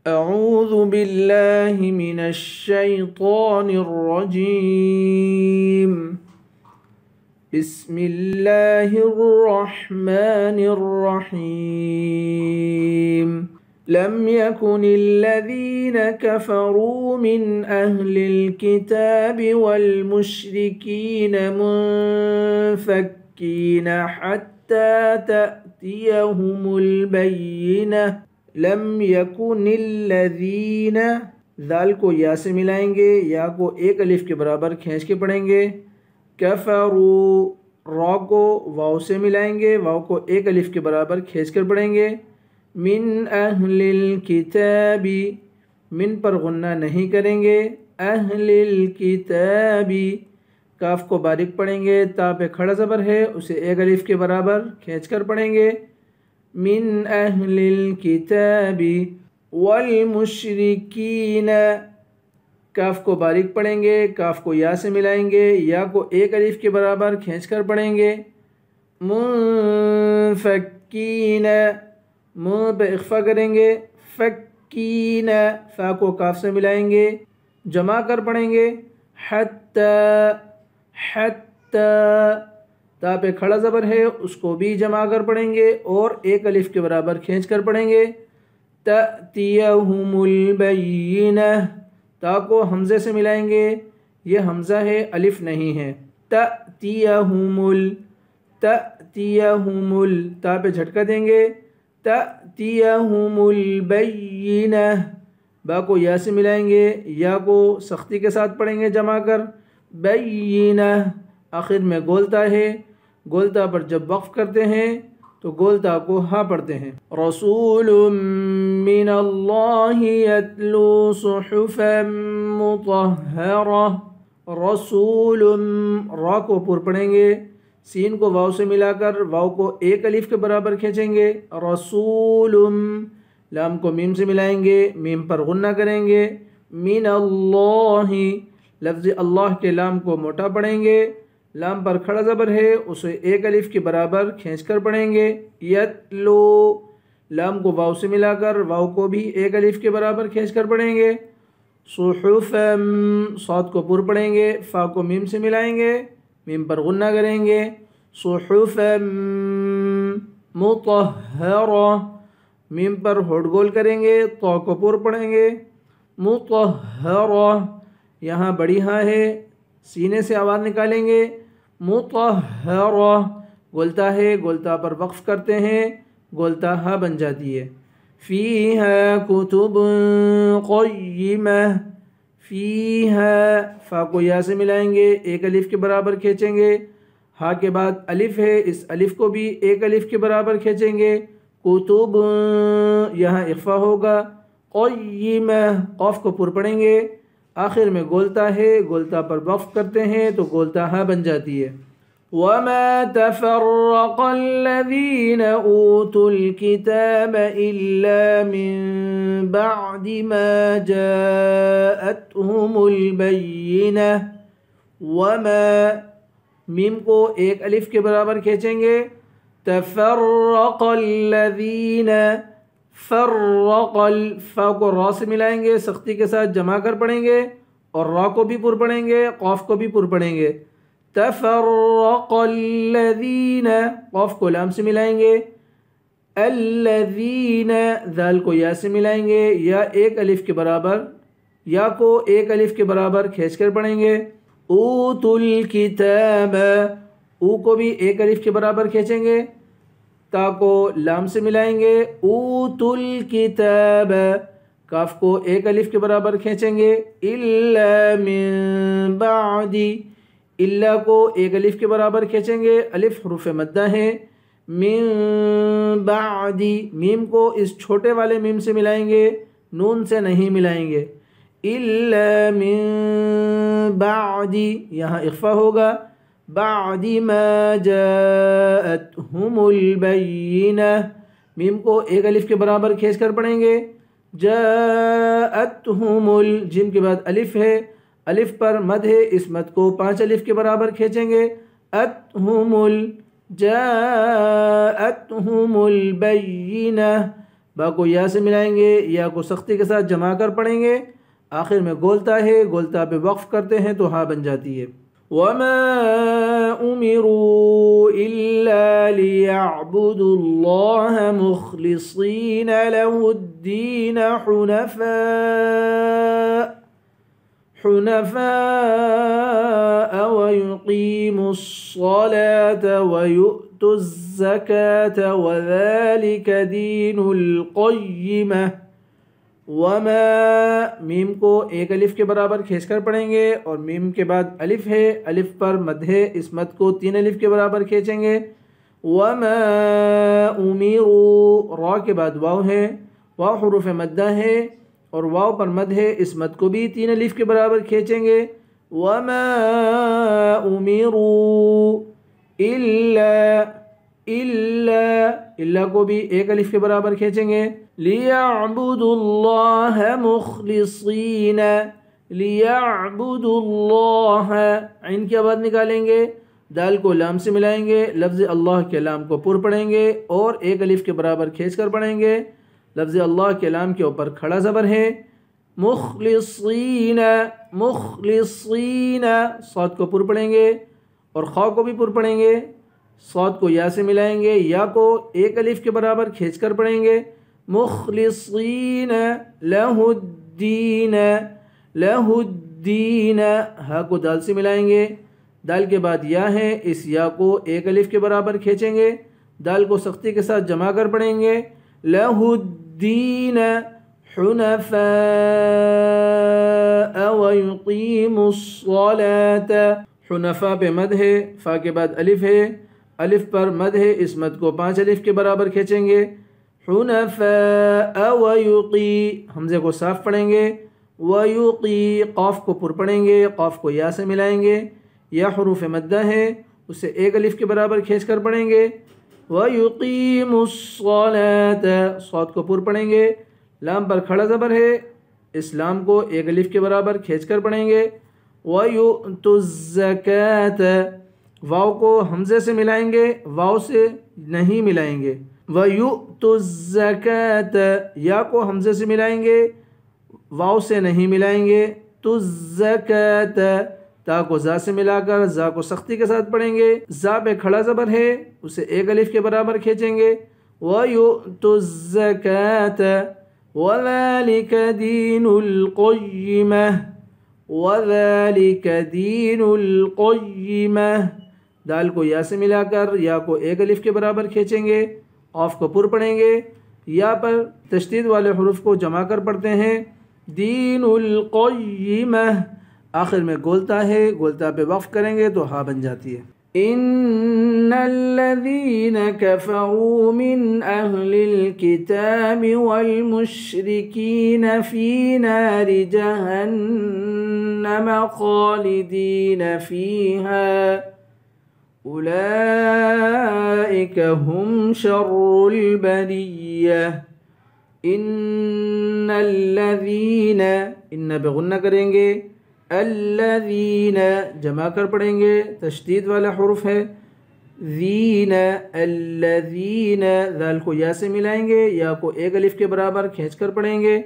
أعوذ بالله من الشيطان الرجيم. بسم الله الرحمن الرحيم. لم يكن الذين كفروا من أهل الكتاب والمشركين منفكين حتى تأتيهم البينة. لم يكن الذین، ذال کو یا سے ملائیں گے، یا کو ایک الف کے برابر کھینچ کے پڑھیں گے. کفروا، را کو واو سے ملائیں گے، واو کو ایک الف کے برابر کھینچ کر پڑھیں گے. من اہل الکتاب، من پر غنہ نہیں کریں گے. اہل الکتاب، کاف کو باریک پڑھیں گے، تا پہ کھڑا زبر ہے، اسے ایک الف کے برابر کھینچ کر پڑھیں گے. من اہل الکتاب والمشرکین، کاف کو باریک پڑھیں گے، کاف کو یا سے ملائیں گے، یا کو ایک الف کے برابر کھینچ کر پڑھیں گے. منفکین، منہ پہ اخفا کریں گے. فکین، فا کو کاف سے ملائیں گے، جمع کر پڑھیں گے. حتی، تا پہ کھڑا زبر ہے، اس کو بھی جمع کر پڑھیں گے اور ایک الف کے برابر کھینچ کر پڑھیں گے. تأتیہم البینہ، تا کو حمزے سے ملائیں گے، یہ حمزہ ہے، الف نہیں ہے. تأتیہم تا پہ جھٹکا دیں گے. تأتیہم البینہ، با کو یا سے ملائیں گے، یا کو سختی کے ساتھ پڑھیں گے جمع کر. بینہ، آخر میں گولتا ہے، گولتا پر جب وقف کرتے ہیں تو گولتا کو ہاں پڑھتے ہیں. رسول من اللہ یتلو صحفا مطہرہ. رسول، را کو پر پڑھیں گے، سین کو واو سے ملا کر واو کو ایک الف کے برابر کھینچیں گے. رسول، لام کو میم سے ملائیں گے، میم پر غنہ کریں گے. من اللہ، لفظ اللہ کے لام کو موٹا پڑھیں گے، لام پر کھڑا زبر ہے، اسے ایک الف کے برابر کھینچ کر پڑھیں گے. یتلو، لام کو واو سے ملا کر واو کو بھی ایک الف کے برابر کھینچ کر پڑھیں گے. صحفا، صاد کو پر پڑھیں گے، فا کو میم سے ملائیں گے، میم پر غنہ کریں گے. صحفا مطہرہ، میم پر ہوڑ گول کریں گے، تو کو پر پڑھیں گے. مطہرہ، یہاں بڑی ہاں ہے، سینے سے آواز نکالیں گے. مطہرہ، گولتا ہے، گولتا پر وقف کرتے ہیں، گولتا ہا بن جاتی ہے. فیہا کتب قیمہ، فیہا، فا کو یا سے ملائیں گے، ایک الف کے برابر کھینچیں گے، ہا کے بعد الف ہے، اس الف کو بھی ایک الف کے برابر کھینچیں گے. کتب، یہاں اخفا ہوگا. قیمہ، قاف کو پر پڑھیں گے، آخر میں گولتا ہے، گولتا پر وقف کرتے ہیں تو گولتا ہا بن جاتی ہے. وَمَا تَفَرَّقَ الَّذِينَ أُوتُوا الْكِتَابَ إِلَّا مِن بَعْدِ مَا جَاءَتْهُمُ الْبَيِّنَةُ. وَمَا، میم کو ایک الف کے برابر کھینچیں گے. تَفَرَّقَ الَّذِينَ، فرق، فا کو را سے ملائیں گے، سختی کے ساتھ جمع کر پڑھیں گے اور را کو بھی پر پڑھیں گے، قاف کو بھی پر پڑھیں گے. تفرق الذین، قاف کو لام سے ملائیں گے. الذین، ذال کو یا سے ملائیں گے، یا ایک الف کے برابر، یا کو ایک الف کے برابر کھینچ کر پڑھیں گے. اوتوا الکتاب، او کو بھی ایک الف کے برابر کھینچیں گے، تا کو لام سے ملائیں گے. اوتوا الکتاب، کاف کو ایک الف کے برابر کھینچیں گے. الا من بعد، الا کو ایک الف کے برابر کھینچیں گے، الف حروف مدہ ہے. من بعد، میم کو اس چھوٹے والے میم سے ملائیں گے، نون سے نہیں ملائیں گے. الا من بعد، یہاں اخفا ہوگا. بعد ما جاءتهم البینہ، میم کو ایک الف کے برابر کھینچ کر پڑھیں گے. جاءتهم جیم کے بعد الف ہے، الف پر مد ہے، اس مد کو 5 الف کے برابر کھینچیں گے. اتهم جاءتهم البینہ، با کو یا سے ملائیں گے، یا کو سختی کے ساتھ جما کر پڑھیں گے، آخر میں گولتا ہے، گولتا پہ وقف کرتے ہیں تو ہاں بن جاتی ہے۔ وَمَا أُمِرُوا إِلَّا لِيَعْبُدُوا اللَّهَ مُخْلِصِينَ لَهُ الدِّينَ حُنَفَاءَ وَيُقِيمُوا الصَّلَاةَ وَيُؤْتُوا الزَّكَاةَ وَذَلِكَ دِينُ الْقَيِّمَةِ۔ وما میم کو ایک الف کے برابر کھینچ کر پڑھیں گے، اور میم کے بعد الف ہے، الف پر مد ہے، اس مد کو 3 الف کے برابر کھینچیں گے۔ وما امروا، را کے بعد واو ہے، واو حروف مدہ ہے اور واو پر مد ہے، اس مد کو بھی 3 الف کے برابر کھینچیں گے۔ وما امروا الا کو بھی ایک الف کے برابر کھینچیں گے۔ لِيَعْبُدُوا اللَّهَ مُخْلِصِينَ، لِيَعْبُدُوا اللَّهَ، عین کی آواز نکالیں گے، دال کو لام سے ملائیں گے، لفظ اللہ کے لام کو پر پڑھیں گے اور ایک الف کے برابر کھینچ کر پڑھیں گے۔ لفظ اللہ کے لام کے اوپر کھڑا زبر ہے۔ مخلصین، مخلصین، صاد کو پر پڑھیں گے اور خا کو بھی پر پڑھیں گے، صاد کو یا سے ملائیں گے، یا کو ایک الف کے برابر کھینچ کر پڑھیں گے۔ مخلصین لہ الدین، لہ الدین، ہا کو دال سے ملائیں گے، دال کے بعد یا ہے، اس یا کو ایک الف کے برابر کھینچیں گے، دال کو سختی کے ساتھ جمع کر پڑھیں گے۔ لہ الدین حنفاء ویقیموا الصلاة، حنفاء پہ مد ہے، فا کے بعد الف ہے، الف پر مد ہے، اس مد کو 5 الف کے برابر کھینچیں گے۔ حنفاء ویقی، حمزے کو صاف پڑھیں گے، ویقی، قاف کو پر پڑھیں گے، قاف کو یا سے ملائیں گے، یا حروف مدہ ہے، اسے ایک الف کے برابر کھینچ کر پڑھیں گے۔ ویقیموا الصلاة، صاد کو پر پڑھیں گے، لام پر کھڑا زبر ہے، اس لام کو ایک الف کے برابر کھینچ کر پڑھیں گے۔ ویؤتوا الزکاة، واو کو حمزے سے ملائیں گے، واو سے نہیں ملائیں گے۔ وَيُؤْتُوا الزَّكَاةَ، یا کو حمزے سے ملائیں گے، واو سے نہیں ملائیں گے۔ الزَّكَاةَ، تا کو زا سے ملا کر زا کو سختی کے ساتھ پڑھیں گے، زا پہ کھڑا زبر ہے، اسے ایک الف کے برابر کھینچیں گے۔ وَيُؤْتُوا الزَّكَاةَ وَذَلِكَ دِينُ الْقَيِّمَةِ، وَذَلِكَ دِينُ الْقَيِّمَةِ، دال کو یا سے ملا کر یا کو ایک الف کے برابر کھینچیں گے، قاف کو پر پڑھیں گے، یا پر تشدید والے حروف کو جمع کر پڑھتے ہیں۔ دین القیمہ، آخر میں گولتا ہے، گولتا پہ وقف کریں گے تو ہاں بن جاتی ہے۔ ان الذین کفروا من اہل الکتاب والمشرکین فی نار جہنم خالدین فیہا اولئک هم شر البریہ۔ ان الذین، ان پہ غنہ کریں گے، الذین جمع کر پڑھیں گے، تشدید والا حرف ہے، ذین، الذین، ذال کو یا سے ملائیں گے، یا کو ایک الف کے برابر کھینچ کر پڑھیں گے۔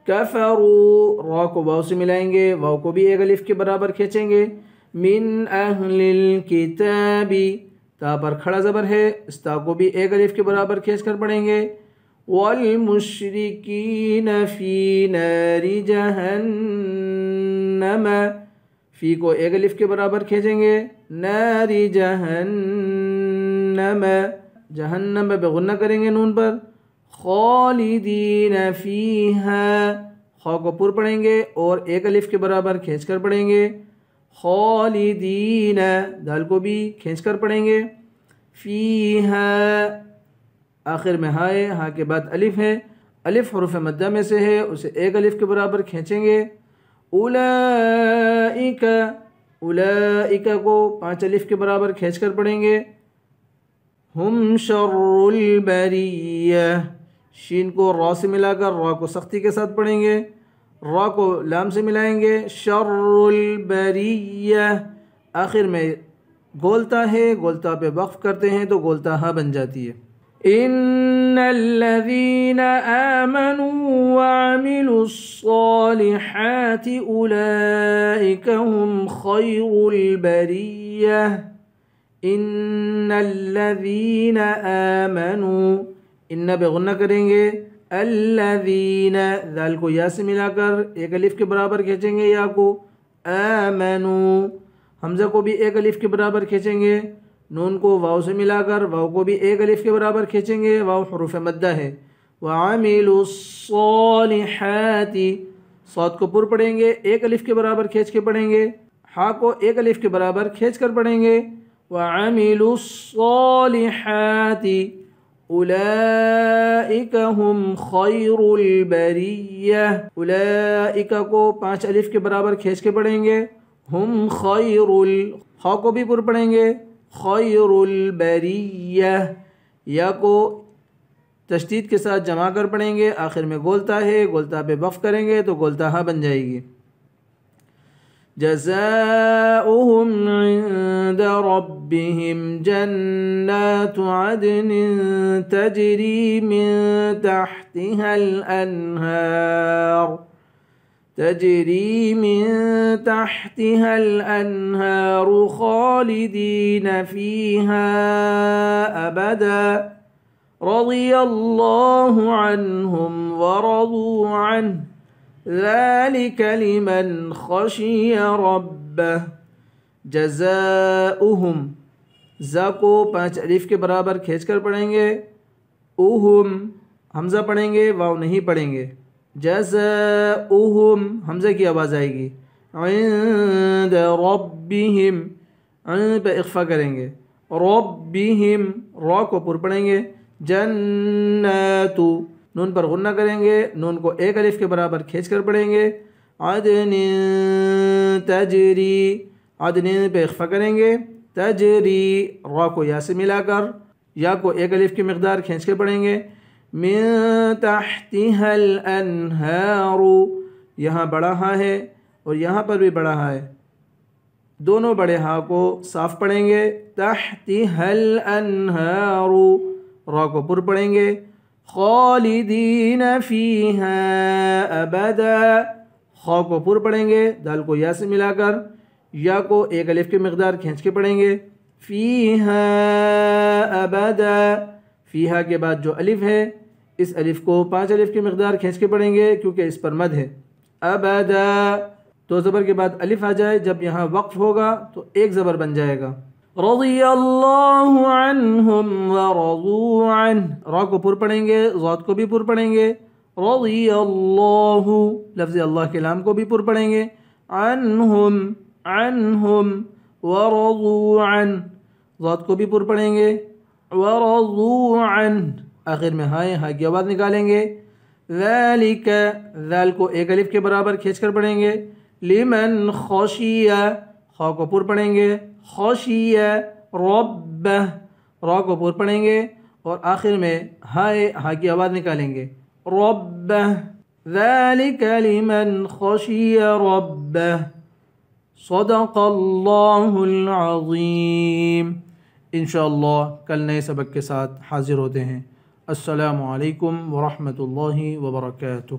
کفروا، را کو واو سے ملائیں گے، واو کو بھی ایک الف کے برابر کھینچیں گے۔ من اہل الکتاب، تا پر کھڑا زبر ہے، اس تا کو بھی ایک الف کے برابر کھینچ کر پڑھیں گے۔ والمشرکین فی نار جہنم، فی کو ایک الف کے برابر کھینچیں گے، نار جہنم، جہنم پہ غنہ کریں گے نون پر، خالدین فیہا، خا کو پر پڑھیں گے اور ایک الف کے برابر کھینچ کر پڑھیں گے، خالدین، دال کو بھی کھینچ کر پڑھیں گے، فیہا، آخر میں ہاں ہے، ہاں کے بعد الف ہے، الف حروف مدہ میں سے ہے، اسے ایک الف کے برابر کھینچیں گے۔ اولئک، اولئک کو 5 الف کے برابر کھینچ کر پڑھیں گے۔ ہم شر البریہ، شین کو را سے ملا کر را کو سختی کے ساتھ پڑھیں گے، را کو لام سے ملائیں گے، شر البریہ، آخر میں گولتا ہے، گولتا پہ وقف کرتے ہیں تو گولتا ہا بن جاتی ہے۔ إن الذين آمنوا وعملوا الصالحات أولئك هم خير البرية إن الذين آمنوا إن بغنہ کریں گے الذین ذال کو یا سے ملا کر ایک الف کے برابر کھینچیں گے یا کو آمنوا حمزہ کو بھی ایک الف کے برابر کھینچیں گے نون کو واو سے ملا کر واو کو بھی ایک الف کے برابر کھینچیں گے واو حروف مدہ ہے وعملوا الصالحات صاد کو پر پڑھیں گے ایک الف کے برابر کھینچ کے پڑھیں گے ہا کو ایک الف کے برابر کھینچ کر پڑھیں گے وعملوا الصالحات اولئک هم خیر البریہ اولئک کو 5 الف کے برابر کھینچ کے پڑھیں گے ہم خیر خا کو بھی پر پڑھیں گے خیر البریہ یا کو تشدید کے ساتھ جمع کر پڑھیں گے آخر میں گولتا ہے گولتا پہ وقف کریں گے تو گولتا ہا بن جائے گی جزاؤہم عند ربہم جنات عدن تجری من تحتها الانہار تجري من تحتها الأنهار خالدين فيها أبدا رضي الله عنهم ورضوا عنه ذلك لمن خشي ربه جزاؤهم زا کو 5 الف کے برابر کھینچ کر پڑھیں گے اوہم حمزہ پڑھیں گے واو نہیں پڑھیں گے جزاؤہم حمزہ کی آواز آئے گی عند ربہم عند پہ اخفا کریں گے ربہم را کو پر پڑھیں گے جنات نون پر غنہ کریں گے نون کو ایک الف کے برابر کھینچ کر پڑھیں گے عدن تجری عدن پہ اخفا کریں گے تجری را کو یا سے ملا کر یا کو ایک الف کی مقدار کھینچ کے پڑھیں گے من تحتها الانہار یہاں بڑا ہا ہے اور یہاں پر بھی بڑا ہا ہے دونوں بڑے ہا کو صاف پڑھیں گے تحتها الانہار را کو پر پڑھیں گے خالدین فیہا ابدا خا کو پر پڑھیں گے دال کو یا سے ملا کر یا کو ایک الف کی مقدار کھینچ کے پڑھیں گے فیہا ابدا فیہا کے بعد جو الف ہے اس الف کو 5 الف کی مقدار کھینچ کے پڑھیں گے کیونکہ اس پر مد ہے ابدا تو زبر کے بعد الف آ جائے جب یہاں وقف ہوگا تو ایک زبر بن جائے گا رضی اللہ عنہم ورضوا عنہ را کو پر پڑھیں گے ضاد کو بھی پر پڑھیں گے رضی اللہ لفظ اللہ کے لام کو بھی پر پڑھیں گے عنہم ورضوا عنہ ضاد کو بھی پر پڑھیں گے ورضوا عنہ آخر میں ہائے ہا کی آواز نکالیں گے ذالک ذال کو ایک الف کے برابر کھینچ کر پڑھیں گے لمن خشیہ خا کو پر پڑھیں گے خشیہ ربہ را کو پر پڑھیں گے اور آخر میں ہائے ہا کی آواز نکالیں گے ربہ ذالک لمن خشیہ ربہ صدق اللہ العظیم انشاءاللہ کل نئے سبق کے ساتھ حاضر ہوتے ہیں السلام علیکم ورحمۃ اللہ وبرکاتہ